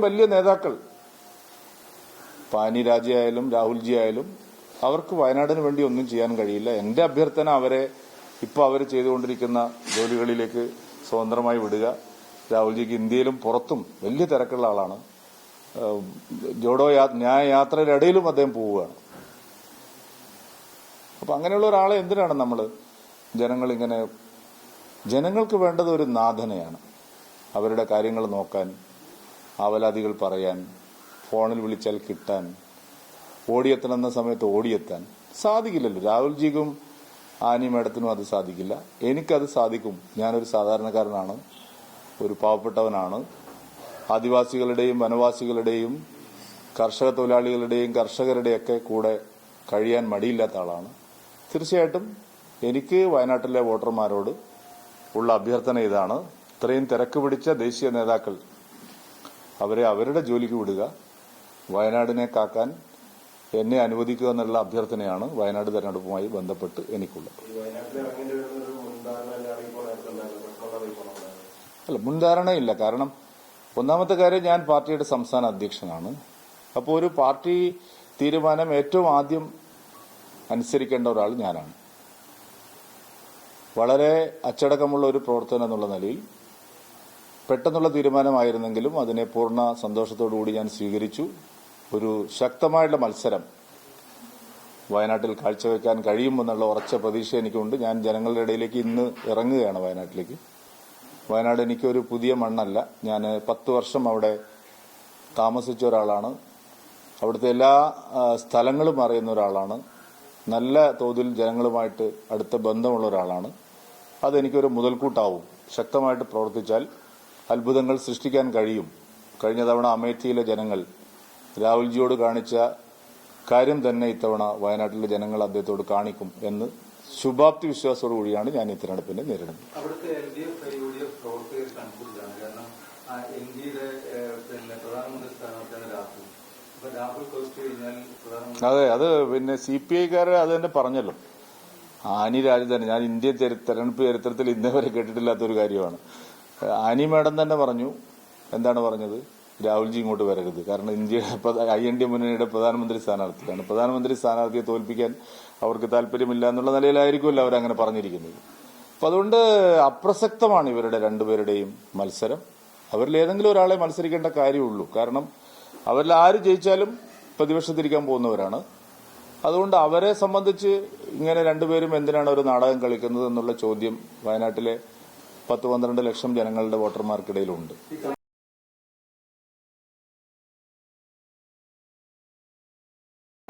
വലിയ നേതാക്കൾ പാനി രാജയായാലും രാഹുൽജി ആയാലും അവർക്ക് വയനാടിന് വേണ്ടി ഒന്നും ചെയ്യാൻ കഴിയില്ല. എന്റെ അഭ്യർത്ഥന അവരെ ഇപ്പൊ അവർ ചെയ്തുകൊണ്ടിരിക്കുന്ന ജോലികളിലേക്ക് സ്വതന്ത്രമായി വിടുക. രാഹുൽജിക്ക് ഇന്ത്യയിലും പുറത്തും വലിയ തിരക്കുള്ള ആളാണ്. ജോഡോ ന്യായ യാത്രയുടെ ഇടയിലും അദ്ദേഹം പോവുകയാണ്. അപ്പൊ അങ്ങനെയുള്ള ഒരാളെ എന്തിനാണ് നമ്മൾ ജനങ്ങൾക്ക് വേണ്ടത് ഒരു നാഥനെയാണ്. അവരുടെ കാര്യങ്ങൾ നോക്കാൻ, ആവലാതികൾ പറയാൻ, ഫോണിൽ വിളിച്ചാൽ കിട്ടാൻ, ഓടിയെത്തണമെന്ന സമയത്ത് ഓടിയെത്താൻ സാധിക്കില്ലല്ലോ. രാഹുൽജിക്കും ആനി മേഡത്തിനും അത് സാധിക്കില്ല. എനിക്കത് സാധിക്കും. ഞാനൊരു സാധാരണക്കാരനാണ്, ഒരു പാവപ്പെട്ടവനാണ്. ആദിവാസികളുടെയും വനവാസികളുടെയും കർഷക തൊഴിലാളികളുടെയും കർഷകരുടെയൊക്കെ കൂടെ കഴിയാൻ മടിയില്ലാത്ത ആളാണ്. തീർച്ചയായിട്ടും എനിക്ക് വയനാട്ടിലെ വോട്ടർമാരോട് ഉള്ള അഭ്യർത്ഥന ഇതാണ്. ഇത്രയും തിരക്ക് പിടിച്ച ദേശീയ നേതാക്കൾ അവരെ അവരുടെ ജോലിക്ക് വിടുക. വയനാടിനെ കാക്കാൻ എന്നെ അനുവദിക്കുക എന്നുള്ള അഭ്യർത്ഥനയാണ് വയനാട് തെരഞ്ഞെടുപ്പുമായി ബന്ധപ്പെട്ട് എനിക്കുള്ളത്. അല്ല, മുൻധാരണയില്ല. കാരണം ഒന്നാമത്തെ കാര്യം, ഞാൻ പാർട്ടിയുടെ സംസ്ഥാന അധ്യക്ഷനാണ്. അപ്പോൾ ഒരു പാർട്ടി തീരുമാനം ഏറ്റവും ആദ്യം അനുസരിക്കേണ്ട ഒരാൾ ഞാനാണ്. വളരെ അച്ചടക്കമുള്ള ഒരു പ്രവർത്തനം എന്നുള്ള നിലയിൽ പെട്ടെന്നുള്ള തീരുമാനമായിരുന്നെങ്കിലും അതിനെ പൂർണ്ണ സന്തോഷത്തോടുകൂടി ഞാൻ സ്വീകരിച്ചു. ഒരു ശക്തമായിട്ടുള്ള മത്സരം വയനാട്ടിൽ കാഴ്ചവെക്കാൻ കഴിയുമെന്നുള്ള ഉറച്ച പ്രതീക്ഷ എനിക്കുണ്ട്. ഞാൻ ജനങ്ങളുടെ ഇടയിലേക്ക് ഇന്ന് ഇറങ്ങുകയാണ് വയനാട്ടിലേക്ക്. വയനാട് എനിക്കൊരു പുതിയ മണ്ണല്ല. ഞാൻ 10 വർഷം അവിടെ താമസിച്ച ഒരാളാണ്. അവിടുത്തെ എല്ലാ സ്ഥലങ്ങളും അറിയുന്ന ഒരാളാണ്. നല്ല തോതിൽ ജനങ്ങളുമായിട്ട് അടുത്ത ബന്ധമുള്ള ഒരാളാണ്. അതെനിക്കൊരു മുതൽക്കൂട്ടാവും. ശക്തമായിട്ട് പ്രവർത്തിച്ചാൽ അത്ഭുതങ്ങൾ സൃഷ്ടിക്കാൻ കഴിയും. കഴിഞ്ഞ തവണ അമേഠിയിലെ ജനങ്ങൾ രാഹുൽജിയോട് കാണിച്ച കാര്യം തന്നെ ഇത്തവണ വയനാട്ടിലെ ജനങ്ങൾ അദ്ദേഹത്തോട് കാണിക്കും എന്ന് ശുഭാപ്തി വിശ്വാസത്തോടു കൂടിയാണ് ഞാൻ ഈ തെരഞ്ഞെടുപ്പിനെ നേരിടുന്നത്. അതെ, അത് പിന്നെ CPI-ക്കാരെ അത് തന്നെ പറഞ്ഞല്ലോ. ആനി രാജ തന്നെ, ഞാൻ ഇന്ത്യൻ തെരഞ്ഞെടുപ്പ് ചരിത്രത്തിൽ ഇന്നേവരെ കേട്ടിട്ടില്ലാത്തൊരു കാര്യമാണ്. ആനി മേഡം തന്നെ പറഞ്ഞു. എന്താണ് പറഞ്ഞത്? രാഹുൽജി ഇങ്ങോട്ട് വരരുത്. കാരണം ഇന്ത്യയുടെ INDA മുന്നണിയുടെ പ്രധാനമന്ത്രി സ്ഥാനാർത്ഥിയാണ്. പ്രധാനമന്ത്രി സ്ഥാനാർത്ഥിയെ തോൽപ്പിക്കാൻ അവർക്ക് താല്പര്യമില്ല എന്നുള്ള നിലയിലായിരിക്കുമല്ലോ അവരങ്ങനെ പറഞ്ഞിരിക്കുന്നത്. അപ്പൊ അതുകൊണ്ട് അപ്രസക്തമാണ് ഇവരുടെ രണ്ടുപേരുടെയും മത്സരം. അവരിൽ ഏതെങ്കിലും ഒരാളെ മത്സരിക്കേണ്ട കാര്യമുള്ളൂ. കാരണം അവരിൽ ആര് ജയിച്ചാലും പ്രതിപക്ഷത്തിരിക്കാൻ പോകുന്നവരാണ്. അതുകൊണ്ട് അവരെ സംബന്ധിച്ച് ഇങ്ങനെ രണ്ടുപേരും എന്തിനാണ് ഒരു നാടകം കളിക്കുന്നത് എന്നുള്ള ചോദ്യം വയനാട്ടിലെ 10-12 ലക്ഷം ജനങ്ങളുടെ വോട്ടർമാർക്കിടയിലുണ്ട്.